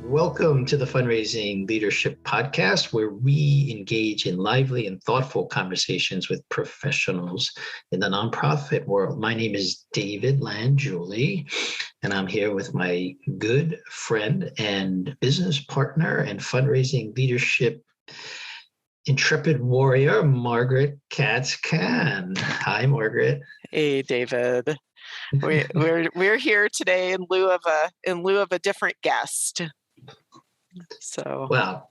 Welcome to the Fundraising Leadership Podcast, where we engage in lively and thoughtful conversations with professionals in the nonprofit world. My name is David Landjuli, and I'm here with my good friend and business partner and fundraising leadership intrepid warrior, Margaret Katz-Kahn. Hi, Margaret. Hey, David. We're here today in lieu of a different guest. So well,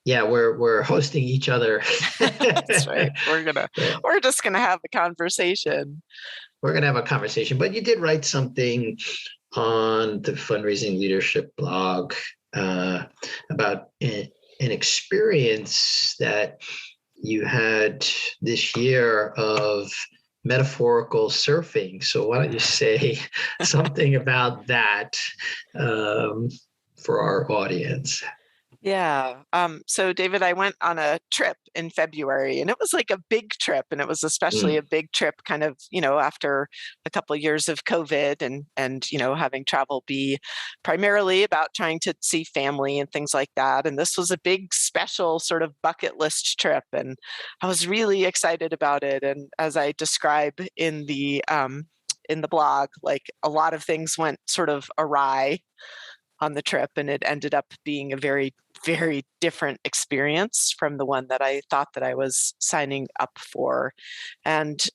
yeah, we're hosting each other. That's right. We're just gonna have a conversation. We're gonna have a conversation. But you did write something on the fundraising leadership blog about an experience that you had this year of metaphorical surfing. So why don't you say something about that for our audience? Yeah. So David, I went on a trip in February, and it was like a big trip, and it was especially a big trip kind of, after a couple of years of COVID and having travel be primarily about trying to see family and things like that. And this was a big special sort of bucket list trip, and I was really excited about it. And as I describe in the blog, like a lot of things went sort of awry on the trip, and it ended up being a very, very different experience from the one that I thought that I was signing up for. And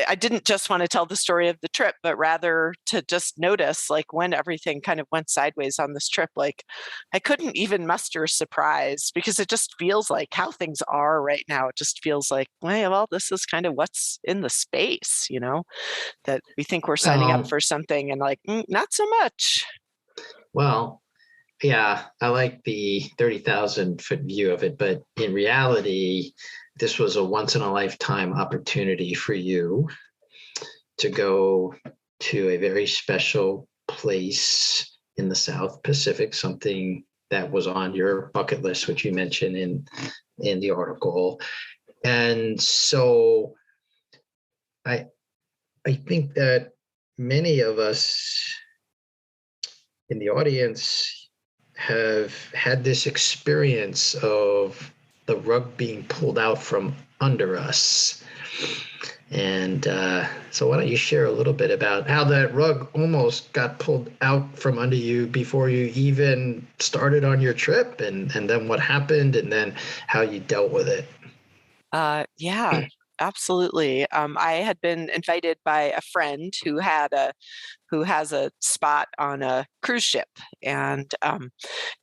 I didn't just want to tell the story of the trip, but rather to just notice, like, when everything kind of went sideways on this trip, like I couldn't even muster surprise, because it just feels like how things are right now. It just feels like, well, this is kind of what's in the space, that we think we're signing up for something, and like, not so much. Well, yeah, I like the 30,000 foot view of it, but in reality, this was a once in a lifetime opportunity for you to go to a very special place in the South Pacific, something that was on your bucket list, which you mentioned in the article. And so I think that many of us in the audience have had this experience of the rug being pulled out from under us. And so why don't you share a little bit about how that rug almost got pulled out from under you before you even started on your trip, and then what happened, and then how you dealt with it? Yeah, absolutely. I had been invited by a friend who has a spot on a cruise ship, and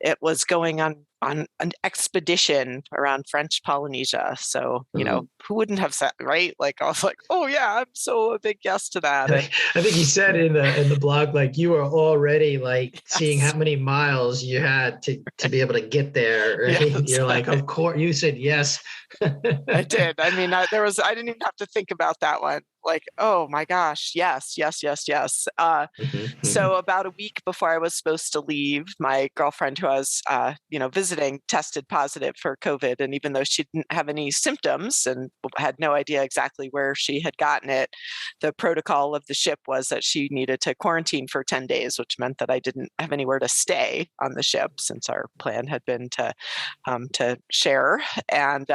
it was going on an expedition around French Polynesia. So, who wouldn't have said, right? Like, I was like, oh yeah, I'm so a big yes to that. And I think you said in the blog, like, you were already like seeing yes. how many miles you had to be able to get there. Right? Yes. You're like, of course, you said yes. I did. I mean, I didn't even have to think about that one. Like, oh my gosh, yes, yes, yes, yes. So about a week before I was supposed to leave, my girlfriend who I was, visiting, tested positive for COVID. And even though she didn't have any symptoms and had no idea exactly where she had gotten it, the protocol of the ship was that she needed to quarantine for 10 days, which meant that I didn't have anywhere to stay on the ship, since our plan had been to share. And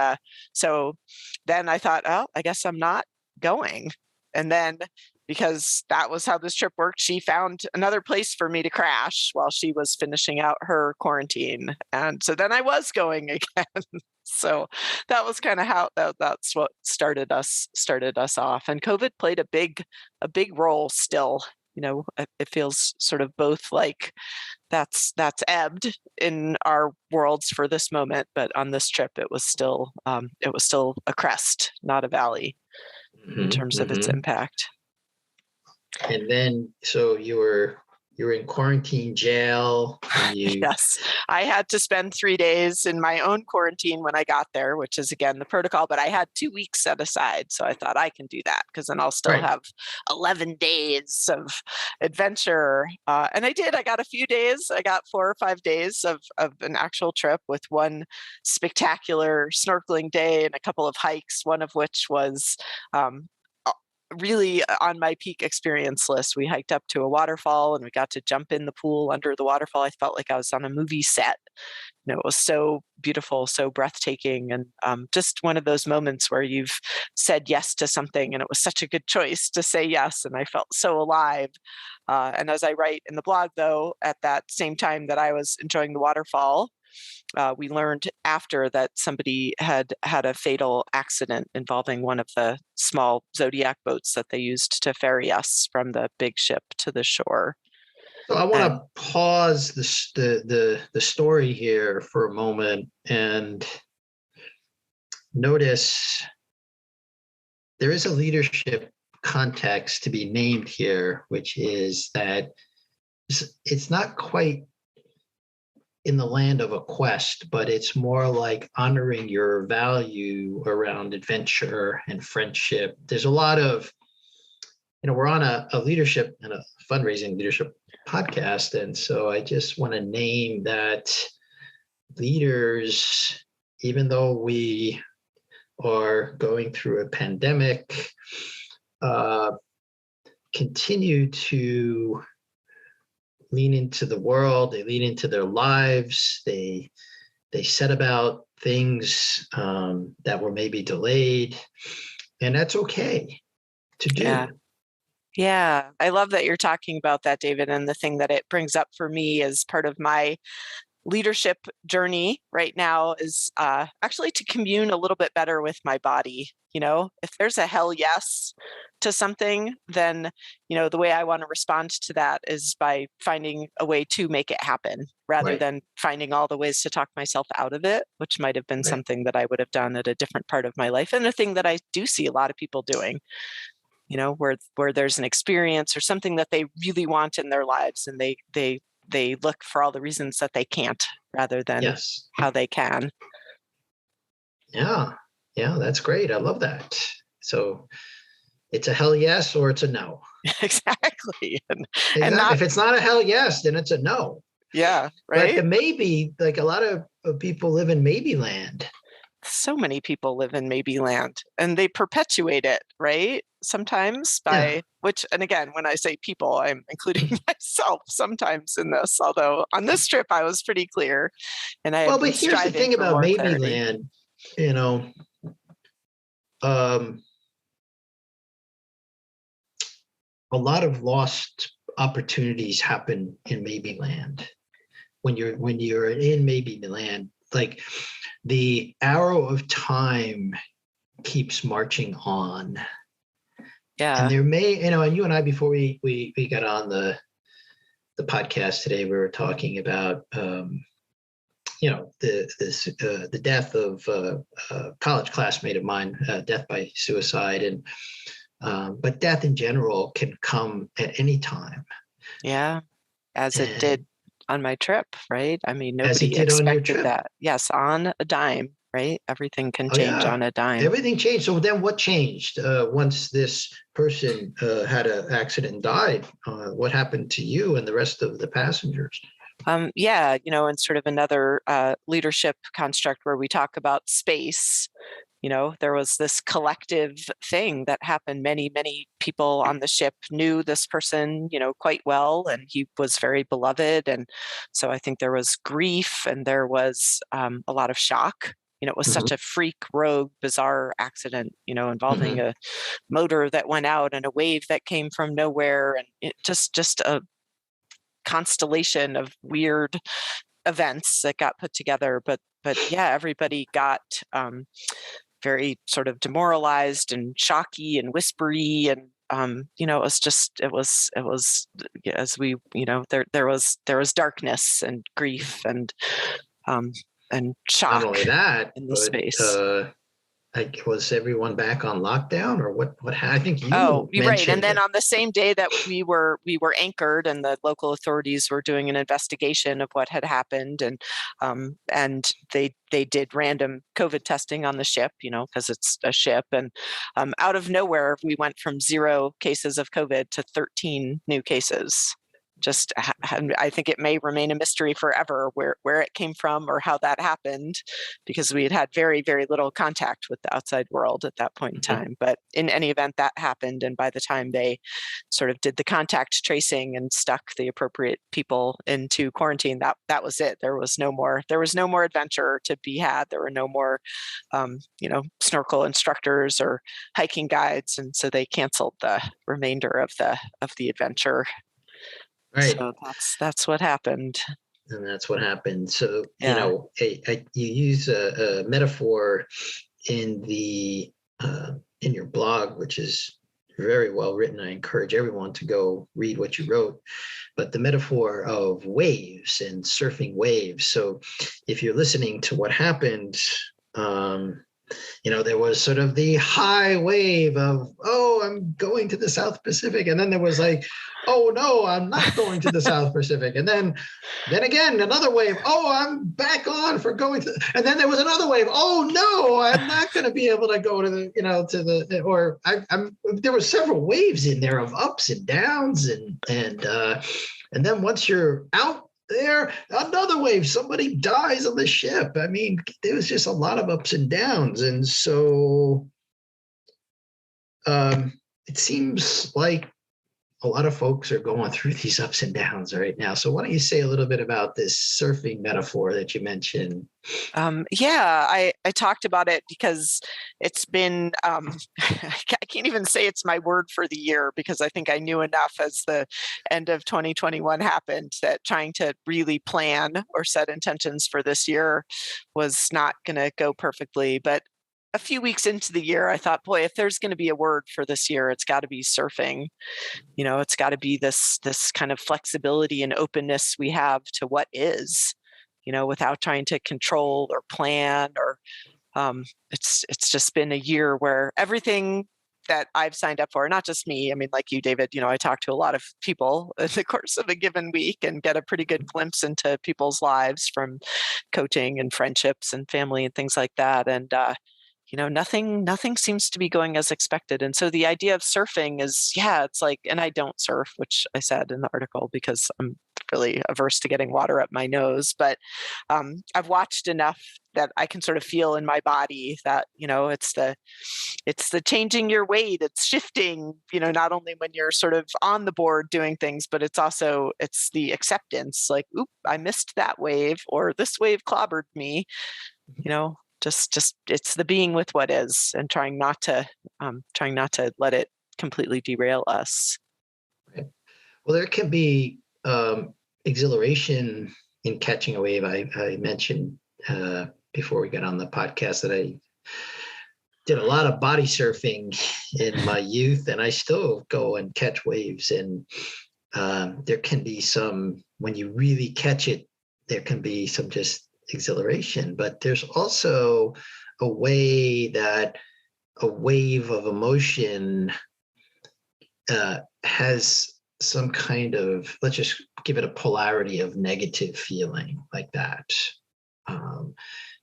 so then I thought, oh, I guess I'm not going. And then, because that was how this trip worked, she found another place for me to crash while she was finishing out her quarantine. And so then I was going again. So that was kind of how that's what started us off. And COVID played a big role still. It feels sort of both like that's ebbed in our worlds for this moment, but on this trip it was still a crest, not a valley, in terms of its impact. And then, so you were in quarantine jail. Yes, I had to spend 3 days in my own quarantine when I got there, which is again the protocol, but I had 2 weeks set aside. So I thought I can do that, because then I'll still have 11 days of adventure. And I did. I got a few days. I got 4 or 5 days of an actual trip, with one spectacular snorkeling day and a couple of hikes, one of which was really on my peak experience list. We hiked up to a waterfall and we got to jump in the pool under the waterfall. I felt like I was on a movie set. It was so beautiful, so breathtaking, and just one of those moments where you've said yes to something and it was such a good choice to say yes, and I felt so alive. And as I write in the blog, though, at that same time that I was enjoying the waterfall, we learned after that somebody had had a fatal accident involving one of the small Zodiac boats that they used to ferry us from the big ship to the shore. So I want And to pause the story here for a moment and notice there is a leadership context to be named here, which is that it's not quite in the land of a quest, but it's more like honoring your value around adventure and friendship. There's a lot of, we're on a leadership and a fundraising leadership podcast. And so I just want to name that leaders, even though we are going through a pandemic, continue to lean into the world, they lean into their lives, they set about things that were maybe delayed, and that's okay to do. yeah. Yeah, I love that you're talking about that, David. And the thing that it brings up for me as part of my leadership journey right now is actually to commune a little bit better with my body. If there's a hell yes to something, then, the way I want to respond to that is by finding a way to make it happen rather Right. than finding all the ways to talk myself out of it, which might have been Right. something that I would have done at a different part of my life. And a thing that I do see a lot of people doing. Where there's an experience or something that they really want in their lives, and they look for all the reasons that they can't rather than Yes. how they can. Yeah, that's great. I love that. So it's a hell yes or it's a no. Exactly. And if it's not a hell yes, then it's a no. Yeah, right. But the maybe, like a lot of people live in maybe land. So many people live in maybe land, and they perpetuate it, right? Sometimes which, and again, when I say people, I'm including myself sometimes in this, although on this trip I was pretty clear. And I Well, but here's the thing about maybe land, a lot of lost opportunities happen in maybe land. When you're in maybe land, like the arrow of time keeps marching on. Yeah. And there may, and you and I, before we got on the podcast today, we were talking about, the death of a college classmate of mine, death by suicide, and but death in general can come at any time. Yeah, as it did on my trip, right? I mean, nobody expected that. Yes, on a dime, right? Everything can change on a dime. Everything changed. So then what changed once this person had an accident and died? What happened to you and the rest of the passengers? Yeah, in sort of another leadership construct where we talk about space, there was this collective thing that happened. Many, many people on the ship knew this person, quite well, and he was very beloved. And so I think there was grief and there was a lot of shock. It was such a freak, rogue, bizarre accident, involving a motor that went out and a wave that came from nowhere, and it just a constellation of weird events that got put together. But yeah, everybody got very sort of demoralized and shocky and whispery, and it was as we, there was darkness and grief and shock. Not only that, in the space. Was everyone back on lockdown, or what? I think you right. And then on the same day that we were anchored, and the local authorities were doing an investigation of what had happened, and they did random COVID testing on the ship, because it's a ship, and out of nowhere we went from 0 cases of COVID to 13 new cases. I think it may remain a mystery forever where it came from or how that happened, because we had very, very little contact with the outside world at that point in time. But in any event, that happened. And by the time they sort of did the contact tracing and stuck the appropriate people into quarantine, that was it. There was no more adventure to be had. There were no more, snorkel instructors or hiking guides. And so they canceled the remainder of the adventure. Right. So that's what happened. And that's what happened. So, Yeah. you use a metaphor in your blog, which is very well written. I encourage everyone to go read what you wrote, but the metaphor of waves and surfing waves. So if you're listening to what happened, there was sort of the high wave of, oh, I'm going to the South Pacific. And then there was like, oh, no, I'm not going to the South Pacific. And then again, another wave, oh, I'm back on for going to, and then there was another wave, oh, no, I'm not going to be able to go to there were several waves in there of ups and downs. And then once you're out there, another wave, somebody dies on the ship. I mean, there was just a lot of ups and downs. And so it seems like a lot of folks are going through these ups and downs right now. So why don't you say a little bit about this surfing metaphor that you mentioned? I talked about it because it's been, I can't even say it's my word for the year, because I think I knew enough as the end of 2021 happened that trying to really plan or set intentions for this year was not going to go perfectly. But a few weeks into the year, I thought, boy, if there's going to be a word for this year, it's got to be surfing. It's got to be this kind of flexibility and openness we have to what is, without trying to control or plan or it's just been a year where everything that I've signed up for, not just me, I mean, like you, David, I talk to a lot of people in the course of a given week and get a pretty good glimpse into people's lives from coaching and friendships and family and things like that. And nothing seems to be going as expected. And so the idea of surfing is, it's like, and I don't surf, which I said in the article because I'm really averse to getting water up my nose. But I've watched enough that I can sort of feel in my body that, it's the changing your weight, it's shifting, not only when you're sort of on the board doing things, but it's the acceptance, like, oop, I missed that wave, or this wave clobbered me, just it's the being with what is and trying not to let it completely derail us. Right. Well, there can be exhilaration in catching a wave. I mentioned before we got on the podcast that I did a lot of body surfing in my youth, and I still go and catch waves. And there can be some, when you really catch it, there can be some just exhilaration, but there's also a way that a wave of emotion has some kind of, let's just give it a polarity of negative feeling like that.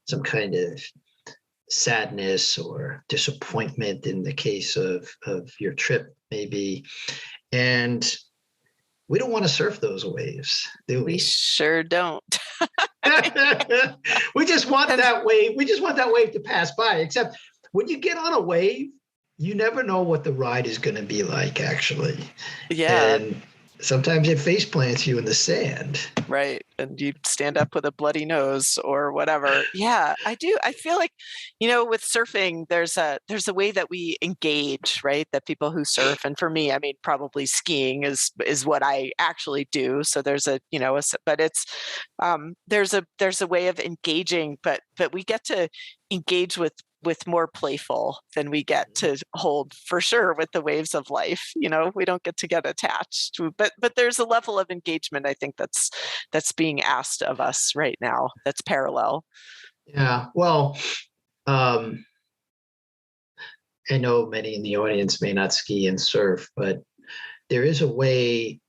Some kind of sadness or disappointment in the case of your trip, maybe. And we don't want to surf those waves, do we? We sure don't. We just want that wave. We just want that wave to pass by. Except when you get on a wave, you never know what the ride is going to be like, actually. Yeah. And sometimes it face plants you in the sand. Right. And you stand up with a bloody nose or whatever. Yeah, I do. I feel like, with surfing, there's a way that we engage, right? That people who surf, and for me, I mean, probably skiing is what I actually do. So there's but it's, there's a way of engaging, but we get to engage with more playful than we get to hold, for sure, with the waves of life. We don't get to get attached to, but there's a level of engagement, I think, that's being asked of us right now that's parallel. Yeah, well, I know many in the audience may not ski and surf, but there is a way.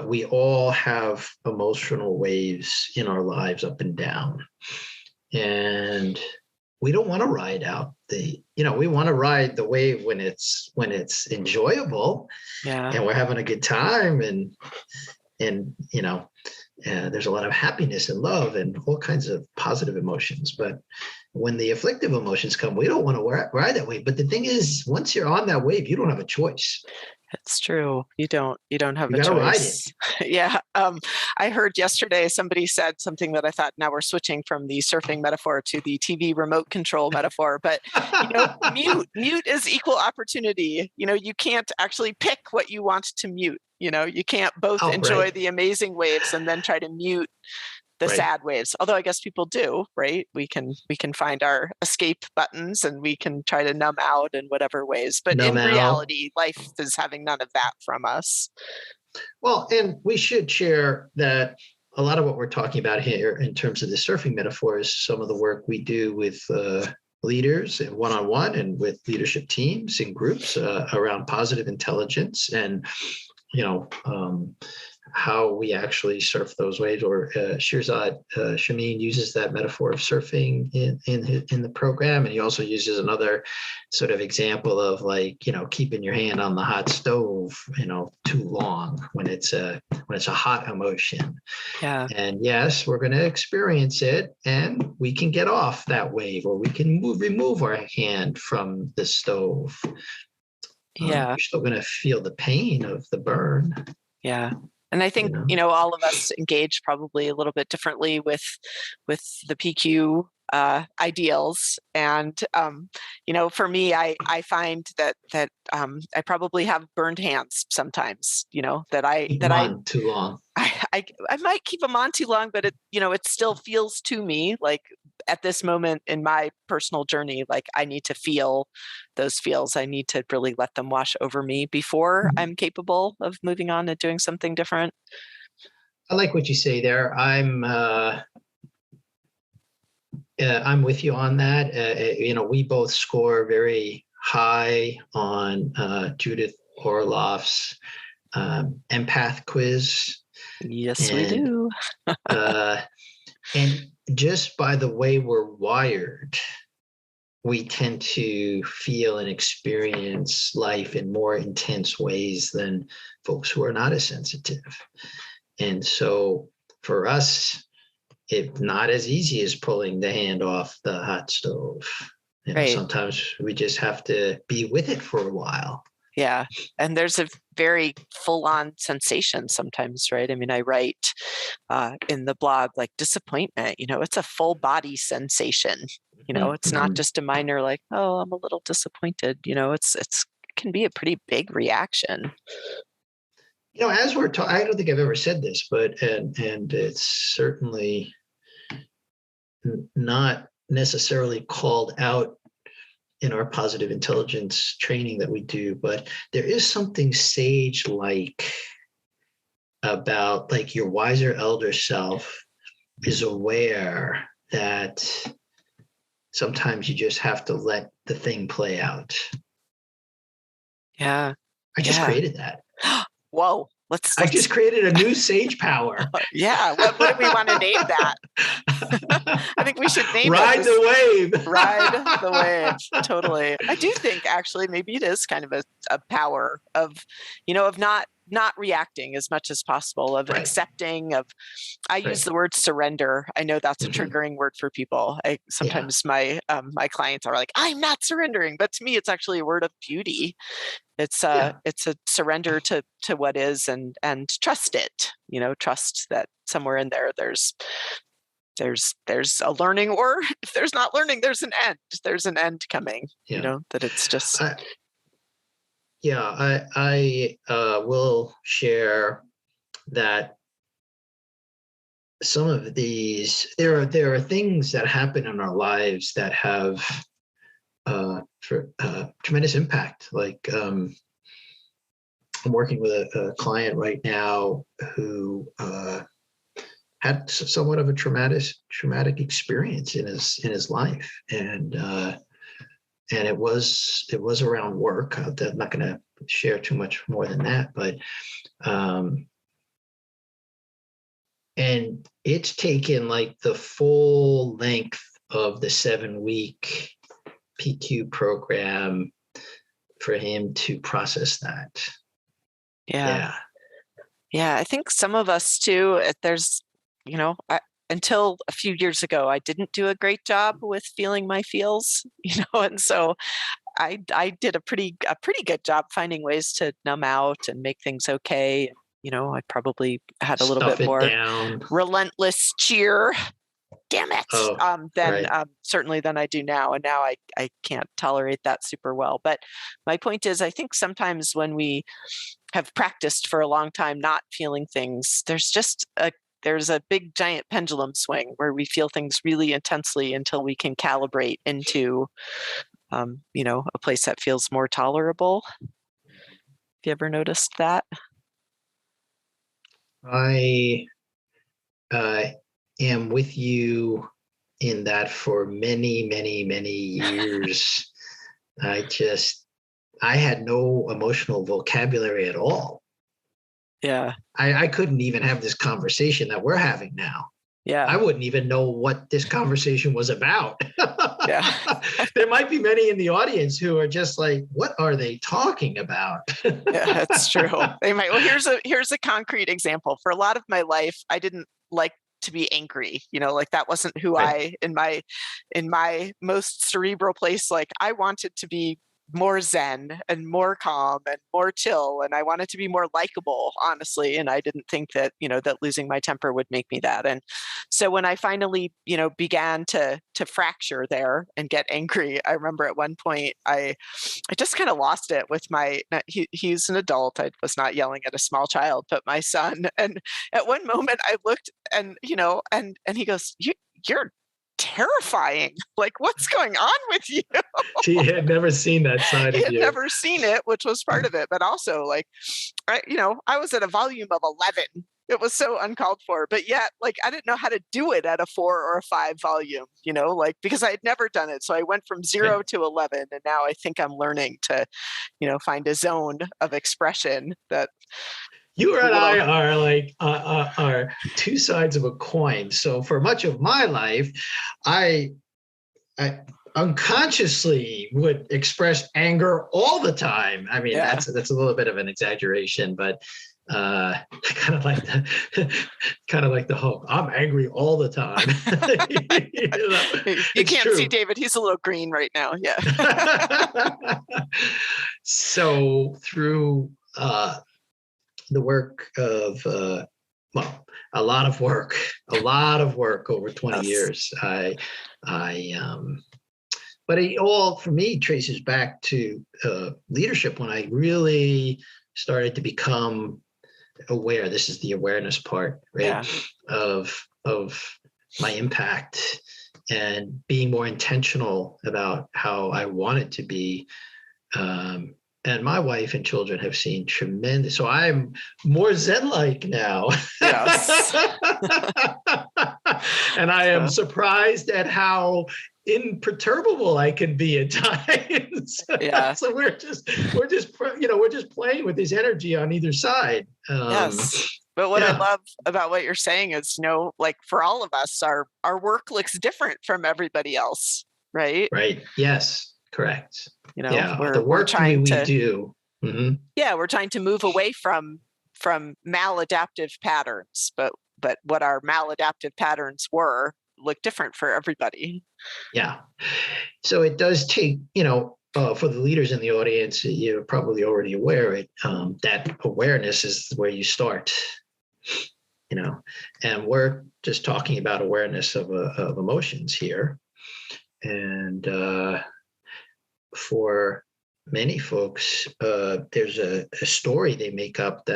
We all have emotional waves in our lives, up and down, and we don't want to ride out we want to ride the wave when it's enjoyable, yeah, and we're having a good time, and there's a lot of happiness and love and all kinds of positive emotions. But when the afflictive emotions come, we don't want to ride that wave. But the thing is, once you're on that wave, you don't have a choice. It's true. You don't have You a got to ride it. choice. Yeah. I heard yesterday somebody said something that I thought, now we're switching from the surfing metaphor to the TV remote control metaphor, but mute is equal opportunity. You can't actually pick what you want to mute. You can't both enjoy the amazing waves and then try to mute the sad waves. Although I guess people do, right? We can find our escape buttons and we can try to numb out in whatever ways. But in reality, life is having none of that from us. Well, and we should share that a lot of what we're talking about here in terms of the surfing metaphor is some of the work we do with leaders and one-on-one and with leadership teams and groups around positive intelligence and how we actually surf those waves. Or Shirzad Shamin uses that metaphor of surfing in the program, and he also uses another sort of example of keeping your hand on the hot stove too long when it's a hot emotion. Yeah. And yes, we're going to experience it, and we can get off that wave, or we can remove our hand from the stove. Yeah. You're still going to feel the pain of the burn. Yeah. And I think, all of us engage probably a little bit differently with the PQ ideals. And, for me, I find that I probably have burned hands sometimes, that I too long. I might keep them on too long, but it still feels to me like at this moment in my personal journey, like I need to feel those feels. I need to really let them wash over me before I'm capable of moving on and doing something different. I like what you say there. I'm with you on that. We both score very high on Judith Orloff's empath quiz. Yes, we do. And just by the way we're wired, we tend to feel and experience life in more intense ways than folks who are not as sensitive. And so for us, it's not as easy as pulling the hand off the hot stove. Sometimes we just have to be with it for a while. Yeah. And there's a very full-on sensation sometimes, right? I mean, I write in the blog, like disappointment, it's a full body sensation. It's not just a minor, like, oh, I'm a little disappointed. It can be a pretty big reaction. As we're talking, I don't think I've ever said this, but, and it's certainly not necessarily called out in our positive intelligence training that we do, but there is something sage-like about, like, your wiser elder self is aware that sometimes you just have to let the thing play out. Yeah. I just created that. Whoa. I just created a new sage power. Yeah. What do we want to name that? I think we should name Ride it. the wave. Ride the wave. Totally. I do think actually maybe it is kind of a power of, of not reacting as much as possible, of accepting, I use the word surrender. I know that's a triggering word for people. Sometimes my clients are like, I'm not surrendering, but to me, it's actually a word of beauty. It's a surrender to what is and trust it, trust that somewhere in there, there's a learning, or if there's not learning, there's an end coming, that it's just. I will share that some of these, there are things that happen in our lives that have tremendous impact. Like I'm working with a client right now who had somewhat of a traumatic experience in his life, and it was around work. I'm not going to share too much more than that, but and it's taken like the full length of the 7-week PQ program for him to process that. Yeah. Yeah, I think some of us too, there's, until a few years ago, I didn't do a great job with feeling my feels, and so I did a pretty good job finding ways to numb out and make things okay. I probably had a little bit Stuff it more down. relentless cheer, damn it, Oh, than right. certainly than I do now. And now I can't tolerate that super well. But my point is, I think sometimes when we have practiced for a long time not feeling things, there's a big giant pendulum swing where we feel things really intensely until we can calibrate into a place that feels more tolerable. Have you ever noticed that? I uh, am with you in that for many, many, many years. I just, I had no emotional vocabulary at all. Yeah. I couldn't even have this conversation that we're having now. I Yeah. wouldn't even know what this conversation was about. Yeah. There might be many in the audience who are just like, what are they talking about? Yeah, that's true. They might. Well, here's a concrete example. For a lot of my life, I didn't like to be angry. Like that wasn't who Right. I in my most cerebral place. Like I wanted to be more zen and more calm and more chill, and I wanted to be more likable, honestly. And I didn't think that that losing my temper would make me that. And so when I finally began to fracture there and get angry, I remember at one point I just kind of lost it with he's an adult. I was not yelling at a small child, but my son. And at one moment I looked and, and he goes, you're terrifying. Like, what's going on with you? She had never seen that side He of had you. never seen it, which was part of it. But also like, I was at a volume of 11. It was so uncalled for, but yet, like, I didn't know how to do it at a 4 or a 5 volume, like, because I had never done it. So I went from 0 Right. to 11, and now I think I'm learning to, find a zone of expression that You a and I little, are like are two sides of a coin. So for much of my life, I I unconsciously would express anger all the time. I mean, yeah, that's a little bit of an exaggeration, but kind of like the hope. I'm angry all the time. you It's can't see true. David. He's a little green right now. Yeah. So through the work of well, a lot of work over 20 Yes. years. I but it all for me traces back to leadership when I really started to become aware. This is the awareness part, right? Yeah. Of my impact and being more intentional about how I want it to be. And my wife and children have seen tremendous. So I'm more Zen-like now. Yes. And I am So, surprised at how imperturbable I can be at times. yeah. So we're just playing with this energy on either side. Yes. But what I Yeah. love about what you're saying is, like for all of us, our work looks different from everybody else, right? Right. Yes. Correct. You know, Yeah. The we're work we, trying we to do. Mhm. yeah, we're trying to move away from maladaptive patterns, but what our maladaptive patterns were look different for everybody. Yeah. So it does take, for the leaders in the audience, you're probably already aware that awareness is where you start, and we're just talking about awareness of emotions here. And for many folks, there's a story they make up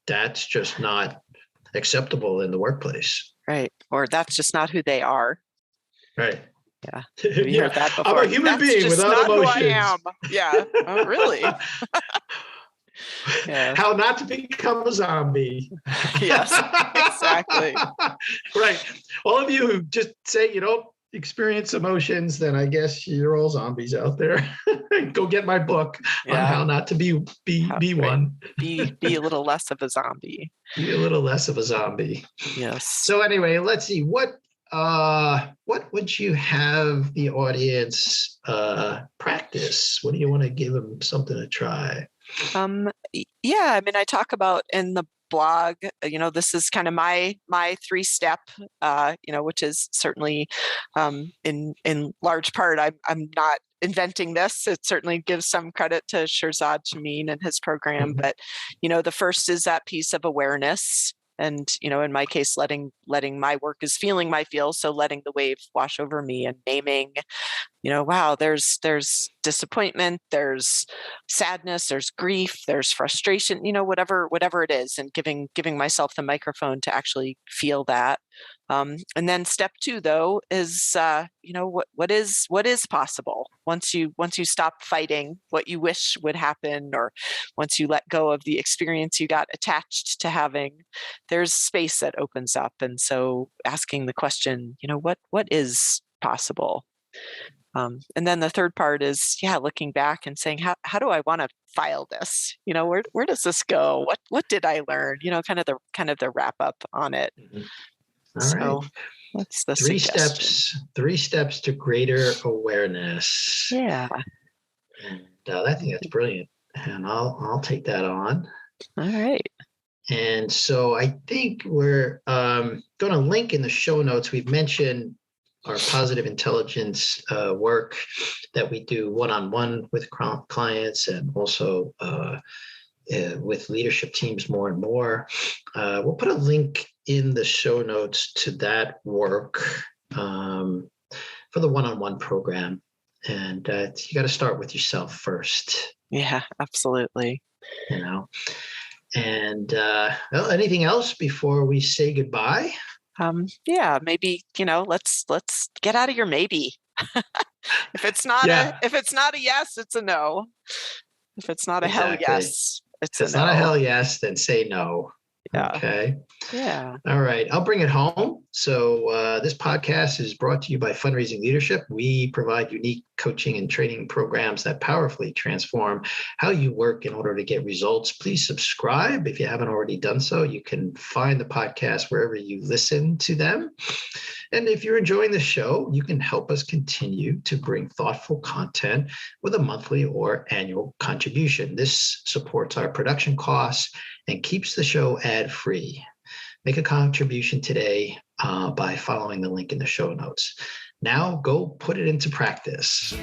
that's just not acceptable in the workplace. Right. Or that's just not who they are. Right. Yeah. Have you Yeah. heard that I'm before? a human That's being just without not who I emotions. am. Yeah. Oh, really? Yeah. How not to become a zombie. Yes, exactly. Right. All of you who just say you don't experience emotions, then I guess you're all zombies out there. Go get my book on Yeah. how not to be Right. one. Be a little less of a zombie. Be a little less of a zombie. Yes. So anyway, let's see what would you have the audience practice? What do you want to give them something to try? Yeah, I mean, I talk about in blog. This is kind of my 3-step, which is certainly in large part, I'm not inventing this. It certainly gives some credit to Shirzad Chamine and his program. But, the first is that piece of awareness. And, in my case, letting my work is feeling my feel. So letting the wave wash over me and naming, wow, there's disappointment, there's sadness, there's grief, there's frustration, whatever it is, and giving myself the microphone to actually feel that. And then step 2, though, is what is possible once you stop fighting what you wish would happen, or once you let go of the experience you got attached to having. There's space that opens up, and so asking the question, what is possible. And then the third part is, looking back and saying, how do I want to file this? Where does this go? What did I learn? Kind of the wrap up on it. All right. So that's the 3 suggestion. steps. 3 steps to greater awareness. Yeah. And I think that's brilliant. And I'll take that on. All right. And so I think we're going to link in the show notes. We've mentioned our positive intelligence work that we do one-on-one with clients, and also with leadership teams more and more. We'll put a link in the show notes to that work for the one-on-one program. And you got to start with yourself first. Yeah, absolutely. And anything else before we say goodbye? Maybe, let's get out of your maybe. If it's not a yes, it's a no. If it's not a hell yes, it's a no. If it's not a hell yes, then say no. Yeah. Okay. Yeah. All right. I'll bring it home. So this podcast is brought to you by Fundraising Leadership. We provide unique coaching and training programs that powerfully transform how you work in order to get results. Please subscribe if you haven't already done so. You can find the podcast wherever you listen to them. And if you're enjoying the show, you can help us continue to bring thoughtful content with a monthly or annual contribution. This supports our production costs and keeps the show ad-free. Make a contribution today by following the link in the show notes. Now go put it into practice.